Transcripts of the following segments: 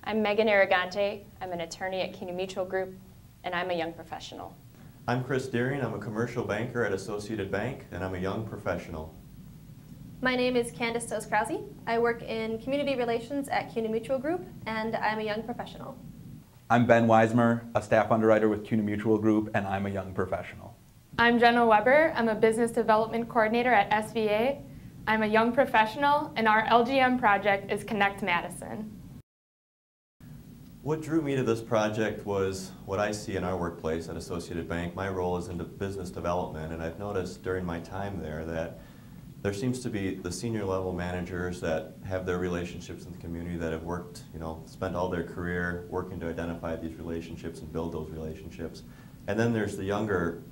I'm Megan Aragante. I'm an attorney at CUNY Mutual Group, and I'm a young professional. I'm Chris Deering. I'm a commercial banker at Associated Bank, and I'm a young professional. My name is Candace Toes-Krause. I work in community relations at CUNY Mutual Group, and I'm a young professional. I'm Ben Weismer, a staff underwriter with CUNY Mutual Group, and I'm a young professional. I'm Jenna Weber. I'm a business development coordinator at SVA. I'm a young professional, and our LGM project is ConnectMadison. What drew me to this project was what I see in our workplace at Associated Bank. My role is in business development, and I've noticed during my time there that there seems to be the senior level managers that have their relationships in the community that have worked, spent all their career working to identify these relationships and build those relationships. And then there's the younger,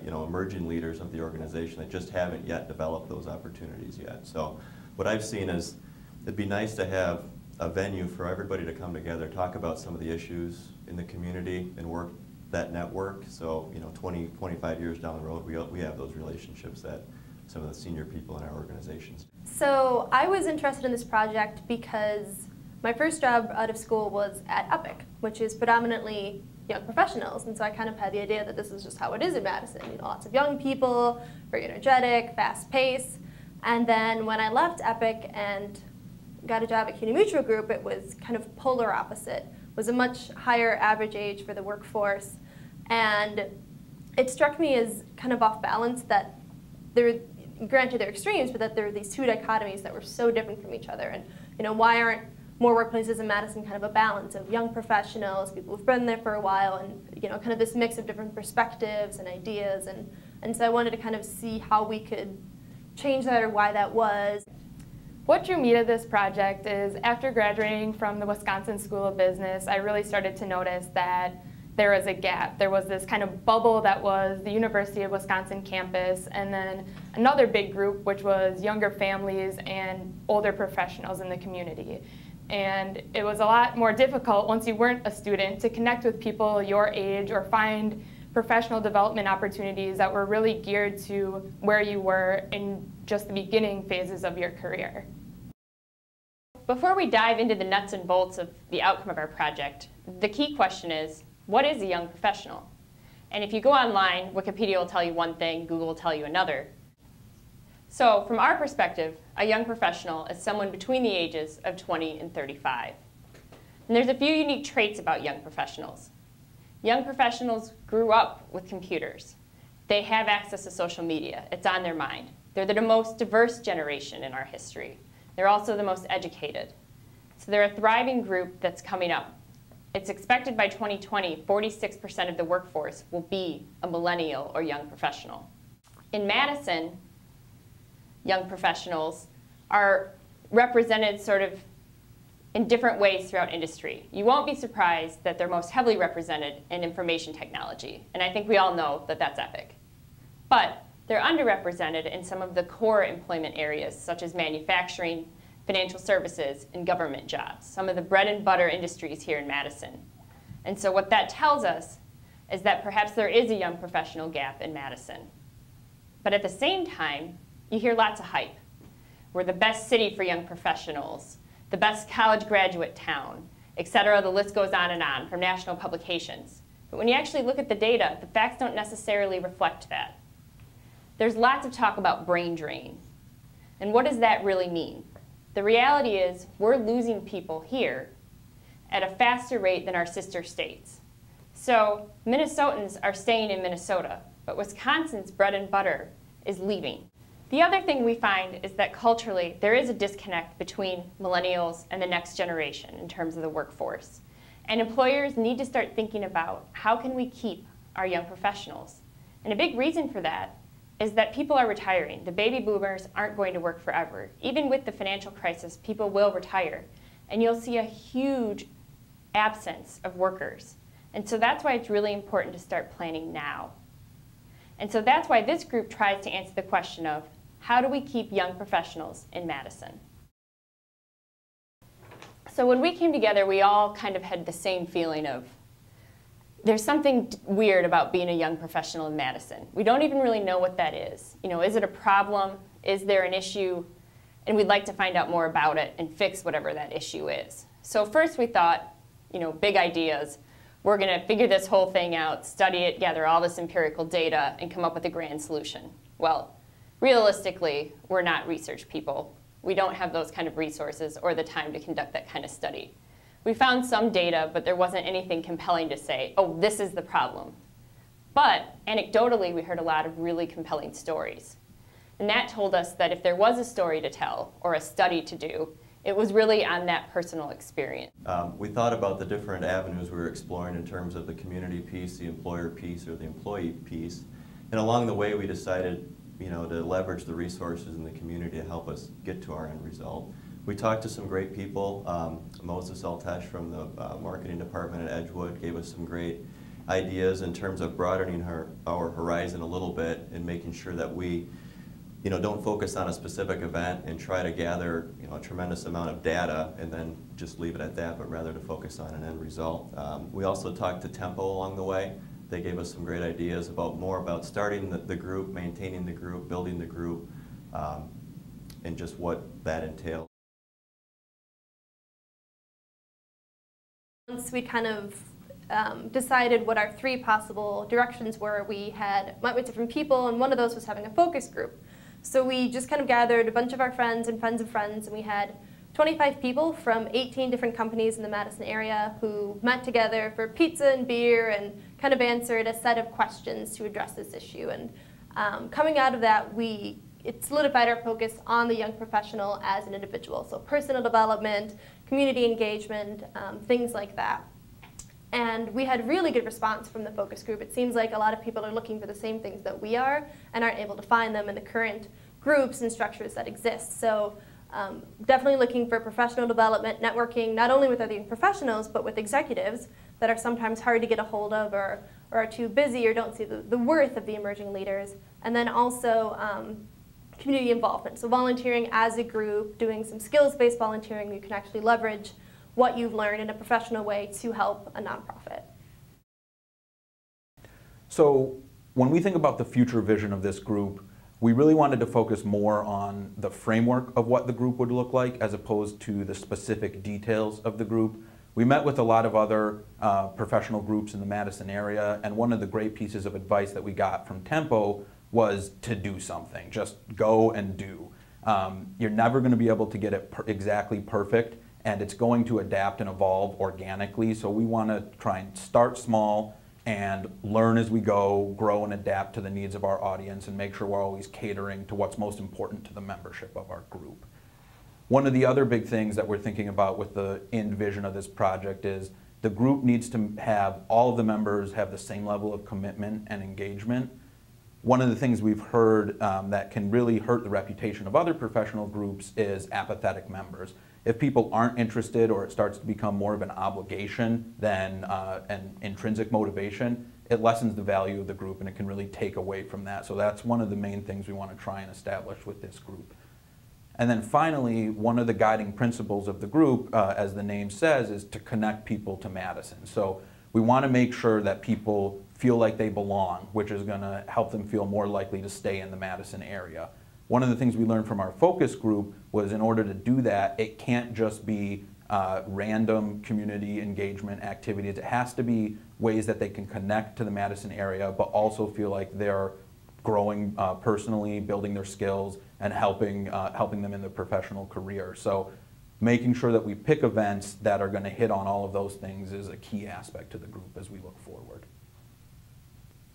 emerging leaders of the organization that just haven't yet developed those opportunities yet. So what I've seen is it'd be nice to have a venue for everybody to come together, talk about some of the issues in the community and work that network. So, 20, 25 years down the road, we have those relationships that some of the senior people in our organizations. So I was interested in this project because my first job out of school was at Epic, which is predominantly young professionals. And so I kind of had the idea that this is just how it is in Madison. Lots of young people, very energetic, fast paced. And then when I left Epic and got a job at CUNY Mutual Group, it was kind of polar opposite. It was a much higher average age for the workforce. And it struck me as kind of off balance that granted they're extremes, but that there are these two dichotomies that were so different from each other. And why aren't more workplaces in Madison kind of a balance of young professionals, people who've been there for a while, and kind of this mix of different perspectives and ideas. And so I wanted to kind of see how we could change that or why that was. What drew me to this project is after graduating from the Wisconsin School of Business, I really started to notice that there was a gap. There was this kind of bubble that was the University of Wisconsin campus, and then another big group, which was younger families and older professionals in the community. And it was a lot more difficult once you weren't a student to connect with people your age or find professional development opportunities that were really geared to where you were in just the beginning phases of your career. Before we dive into the nuts and bolts of the outcome of our project, the key question is, what is a young professional? And if you go online, Wikipedia will tell you one thing, Google will tell you another. So from our perspective, a young professional is someone between the ages of 20 and 35. And there's a few unique traits about young professionals. Young professionals grew up with computers. They have access to social media. It's on their mind. They're the most diverse generation in our history. They're also the most educated. So they're a thriving group that's coming up. It's expected by 2020, 46% of the workforce will be a millennial or young professional. In Madison, young professionals are represented sort of in different ways throughout industry. You won't be surprised that they're most heavily represented in information technology, and I think we all know that that's Epic. But they're underrepresented in some of the core employment areas, such as manufacturing, financial services, and government jobs, some of the bread and butter industries here in Madison. And so what that tells us is that perhaps there is a young professional gap in Madison. But at the same time, you hear lots of hype. We're the best city for young professionals, the best college graduate town, et cetera. The list goes on from national publications. But when you actually look at the data, the facts don't necessarily reflect that. There's lots of talk about brain drain. And what does that really mean? The reality is we're losing people here at a faster rate than our sister states. So Minnesotans are staying in Minnesota, but Wisconsin's bread and butter is leaving. The other thing we find is that culturally there is a disconnect between millennials and the next generation in terms of the workforce. And employers need to start thinking about how can we keep our young professionals. And a big reason for that is that people are retiring. The baby boomers aren't going to work forever. Even with the financial crisis, people will retire. And you'll see a huge absence of workers. And so that's why it's really important to start planning now. And so that's why this group tries to answer the question of, how do we keep young professionals in Madison? So when we came together, we all kind of had the same feeling of, there's something weird about being a young professional in Madison. We don't even really know what that is. Is it a problem? Is there an issue? And we'd like to find out more about it and fix whatever that issue is. So first we thought, big ideas. We're going to figure this whole thing out, study it, gather all this empirical data, and come up with a grand solution. Well, realistically, we're not research people. We don't have those kind of resources or the time to conduct that kind of study. We found some data, but there wasn't anything compelling to say, oh, this is the problem. But anecdotally, we heard a lot of really compelling stories. And that told us that if there was a story to tell or a study to do, it was really on that personal experience. We thought about the different avenues we were exploring in terms of the community piece, the employer piece, or the employee piece. And along the way, we decided to leverage the resources in the community to help us get to our end result. We talked to some great people. Moses Altesh from the marketing department at Edgewood gave us some great ideas in terms of broadening our horizon a little bit and making sure that we don't focus on a specific event and try to gather a tremendous amount of data and then just leave it at that, but rather to focus on an end result. We also talked to Tempo along the way. They gave us some great ideas more about starting the group, maintaining the group, building the group, and just what that entails. Once we kind of decided what our 3 possible directions were, we had met with different people, and one of those was having a focus group. So we just kind of gathered a bunch of our friends and friends of friends, and we had 25 people from 18 different companies in the Madison area who met together for pizza and beer and kind of answered a set of questions to address this issue. And coming out of that, it solidified our focus on the young professional as an individual. So personal development, community engagement, things like that. And we had really good response from the focus group. It seems like a lot of people are looking for the same things that we are and aren't able to find them in the current groups and structures that exist. So definitely looking for professional development, networking, not only with other young professionals, but with executives that are sometimes hard to get a hold of or are too busy or don't see the worth of the emerging leaders. And then also community involvement. So volunteering as a group, doing some skills-based volunteering where you can actually leverage what you've learned in a professional way to help a nonprofit. So when we think about the future vision of this group, we really wanted to focus more on the framework of what the group would look like as opposed to the specific details of the group. We met with a lot of other professional groups in the Madison area, and one of the great pieces of advice that we got from Tempo was to do something. Just go and do. You're never going to be able to get it exactly perfect, and it's going to adapt and evolve organically, so we want to try and start small and learn as we go, grow and adapt to the needs of our audience, and make sure we're always catering to what's most important to the membership of our group. One of the other big things that we're thinking about with the end vision of this project is the group needs to have all of the members have the same level of commitment and engagement. One of the things we've heard that can really hurt the reputation of other professional groups is apathetic members. If people aren't interested or it starts to become more of an obligation than an intrinsic motivation, it lessens the value of the group and it can really take away from that. So that's one of the main things we want to try and establish with this group. And then finally, one of the guiding principles of the group, as the name says, is to connect people to Madison. So we want to make sure that people feel like they belong, which is going to help them feel more likely to stay in the Madison area. One of the things we learned from our focus group was in order to do that, it can't just be random community engagement activities. It has to be ways that they can connect to the Madison area, but also feel like they're growing personally, building their skills, and helping them in their professional career. So making sure that we pick events that are going to hit on all of those things is a key aspect to the group as we look forward.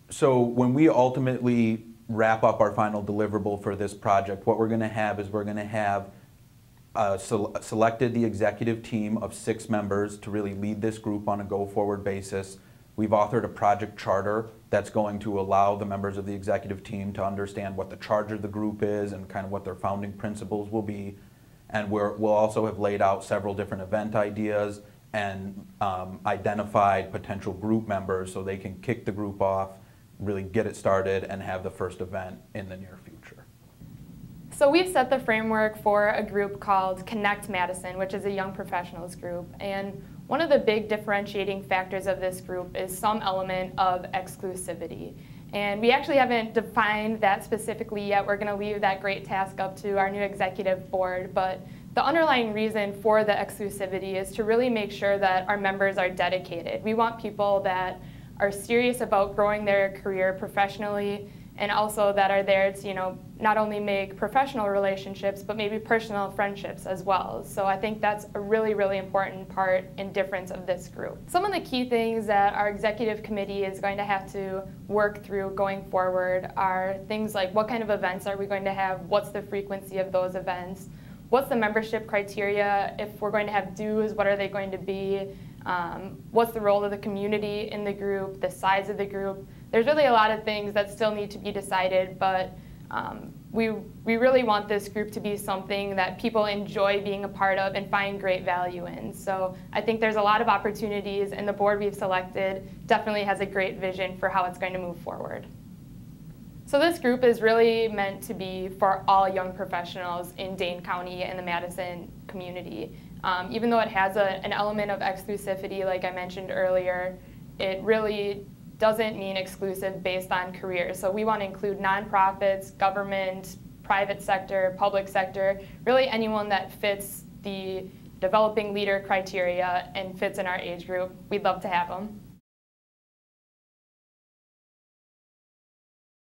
So when we ultimately wrap up our final deliverable for this project, what we're going to have is we're going to have selected the executive team of 6 members to really lead this group on a go-forward basis. We've authored a project charter that's going to allow the members of the executive team to understand what the charge of the group is and kind of what their founding principles will be. And we'll also have laid out several different event ideas and identified potential group members so they can kick the group off, really get it started, and have the first event in the near future. So we've set the framework for a group called ConnectMadison, which is a young professionals group. And one of the big differentiating factors of this group is some element of exclusivity. And we actually haven't defined that specifically yet. We're going to leave that great task up to our new executive board. But The underlying reason for the exclusivity is to really make sure that our members are dedicated. We want people that are serious about growing their career professionally, and also that are there to, not only make professional relationships, but maybe personal friendships as well. So I think that's a really, really important part and difference of this group. Some of the key things that our executive committee is going to have to work through going forward are things like what kind of events are we going to have, what's the frequency of those events, what's the membership criteria, if we're going to have dues, what are they going to be, what's the role of the community in the group, the size of the group. There's really a lot of things that still need to be decided, but we really want this group to be something that people enjoy being a part of and find great value in. So I think there's a lot of opportunities, and the board we've selected definitely has a great vision for how it's going to move forward. So this group is really meant to be for all young professionals in Dane County and the Madison community. Even though it has an element of exclusivity, like I mentioned earlier, it really doesn't mean exclusive based on careers. So we want to include nonprofits, government, private sector, public sector, really anyone that fits the developing leader criteria and fits in our age group. We'd love to have them.